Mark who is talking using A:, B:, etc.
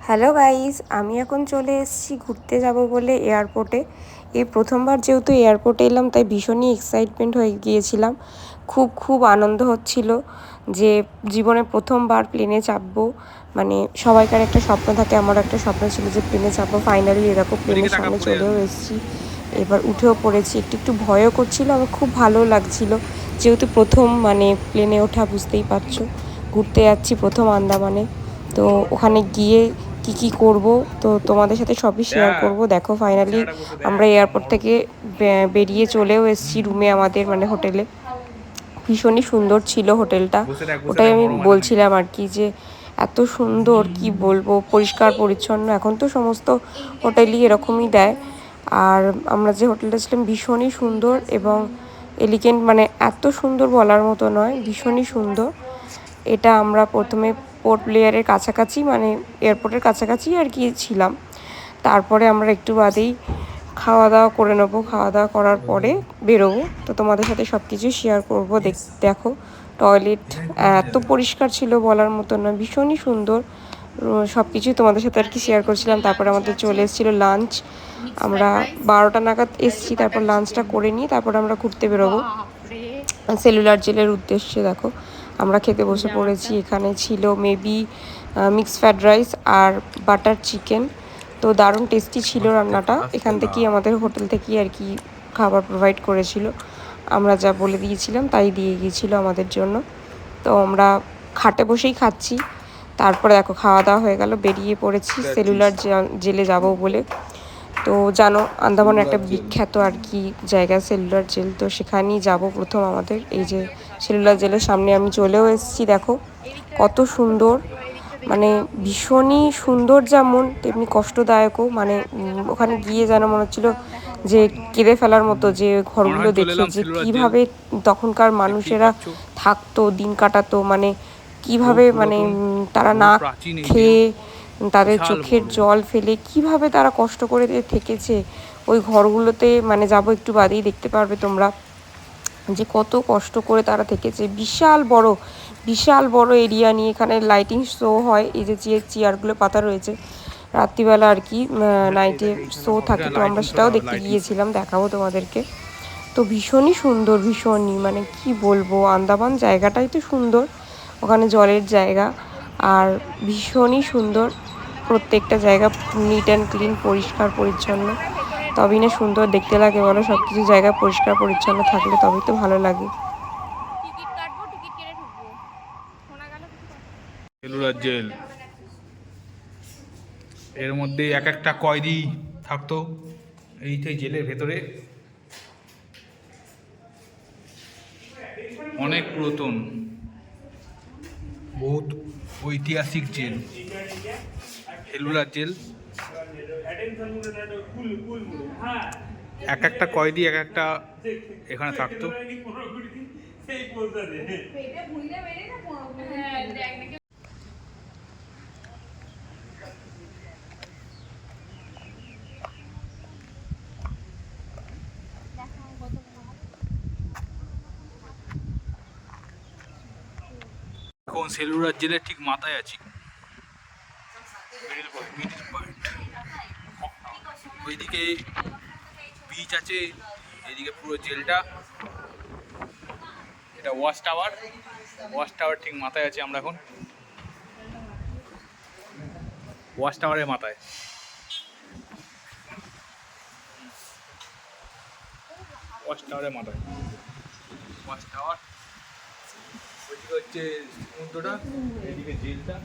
A: Hello guys, আমি এখন চলে এসেছি ঘুরতে যাব বলে এয়ারপোর্টে। এই প্রথমবার যেহেতু এয়ারপোর্টে এলাম, তাই ভীষণই এক্সাইটমেন্ট হয়ে গিয়েছিলাম। খুব আনন্দ হচ্ছিল যে জীবনে প্রথমবার প্লেনে চাপবো। মানে সবাইকার একটা স্বপ্ন থাকে, আমার একটা স্বপ্ন ছিল যে প্লেনে চাপবো। ফাইনালি এরকম প্লেনের সামনে চলেও এসেছি, এবার উঠেও পড়েছি। একটু ভয়ও করছিল, আমার খুব ভালো লাগছিল যেহেতু প্রথম প্লেনে ওঠা, বুঝতেই পারছো। ঘুরতে যাচ্ছি প্রথম আন্দামানে, তো ওখানে গিয়ে কি করব তো তোমাদের সাথে সবই শেয়ার করব। দেখো ফাইনালি আমরা এয়ারপোর্ট থেকে বেরিয়ে চলেও এসেছি রুমে আমাদের, হোটেলে। ভীষণই সুন্দর ছিল হোটেলটা, ওটাই আমি বলছিলাম আর কি, যে এত সুন্দর কি বলবো, পরিষ্কার পরিচ্ছন্ন। এখন তো সমস্ত হোটেলই এরকমই দেয়। আর আমরা যে হোটেলটা ছিলাম ভীষণই সুন্দর এবং এলিগেন্ট, এত সুন্দর বলার মতো নয়, ভীষণই সুন্দর। এটা আমরা প্রথমে পোর্ট ব্লেয়ারের কাছাকাছি, এয়ারপোর্টের কাছাকাছি আর কি ছিলাম। তারপরে আমরা একটু বাদেই খাওয়া দাওয়া করে নেবো। খাওয়া দাওয়া করার পরে বেরোবো, তো তোমাদের সাথে সব কিছু শেয়ার করবো। দেখো টয়লেট এত পরিষ্কার ছিল বলার মতো না, ভীষণই সুন্দর। সব কিছুই তোমাদের সাথে আর কি শেয়ার করছিলাম। তারপরে আমাদের চলে এসেছিলো লাঞ্চ। আমরা 12টা নাগাদ এসেছি, তারপর লাঞ্চটা করে নিয়ে তারপর আমরা ঘুরতে বেরোবো সেলুলার জেলের উদ্দেশ্যে। দেখো আমরা খেতে বসে পড়েছি। এখানে ছিল মেবি মিক্সড ফ্রাইড রাইস আর বাটার চিকেন। তো দারুণ টেস্টি ছিল রান্নাটা। এখান থেকেই আমাদের হোটেল থেকেই আর কি খাবার প্রোভাইড করেছিল। আমরা যা বলে দিয়েছিলাম তাই দিয়ে গিয়েছিলো আমাদের জন্য। তো আমরা খাটে বসেই খাচ্ছি। তারপরে দেখো খাওয়া দাওয়া হয়ে গেল, বেরিয়ে পড়েছি সেলুলার জেলে যাব বলে। তো জানো আন্দামানের একটা বিখ্যাত আর কি জায়গা সেলুলার জেল, তো সেখানেই যাব প্রথম আমাদের। এই যে সেলুলার জেলের সামনে আমি চলেও এসেছি। দেখো কত সুন্দর, ভীষণই সুন্দর, যেমন তেমনি কষ্টদায়কও। ওখানে গিয়ে যেন মনে হচ্ছিল যে কেঁদে ফেলার মতো, যে ঘরগুলো দেখে যে কিভাবে তখনকার মানুষেরা থাকতো, দিন কাটাতো, কিভাবে তারা না খেয়ে তাদের চোখের জল ফেলে কিভাবে তারা কষ্ট করে থেকেছে ওই ঘরগুলোতে। যাবো একটু বাদেই, দেখতে পারবে তোমরা যে কত কষ্ট করে তারা থেকেছে। বিশাল বড় এরিয়া নিয়ে এখানে লাইটিং শো হয়। এই যে চেয়ারগুলো পাতা রয়েছে, রাত্রিবেলা আর কি নাইটে শো থাকে, তো আমরা সেটাও দেখতে গিয়েছিলাম, দেখাবো তোমাদেরকে। তো ভীষণই সুন্দর, ভীষণই কি বলবো, আন্দামান জায়গাটাই তো সুন্দর, ওখানে জলের জায়গা আর ভীষণই সুন্দর। প্রত্যেকটা জায়গা নিট অ্যান্ড ক্লিন, পরিষ্কার পরিচ্ছন্ন, তবেই না সুন্দর দেখতে লাগে বলো। সব কিছু জায়গা পরিষ্কার পরিচ্ছন্ন থাকলে তবেই তো ভালো লাগে।
B: সেলুলার জেল, এর মধ্যে এক একটা কয়েদি থাকতো এই জেলের ভেতরে। অনেক পুরাতন, বহুত ঐতিহাসিক জেল সেলুলার জেল। এক একটা কয়েদি এক একটা এখানে থাকতো। এখন সেলুলার জেলের ঠিক মাথায় আছি, মিডিল পয়েন্ট। ওইদিকে বিচ আছে, এদিকে পুরো জেলটা। এটা ওয়াচ টাওয়ার ঠিক মাথায় আছি আমরা এখন, ওয়াচ টাওয়ারের মাথায়। ওয়াচ টাওয়ার, ওইদিকে হচ্ছে সমুদ্রটা, এদিকে জেলটা।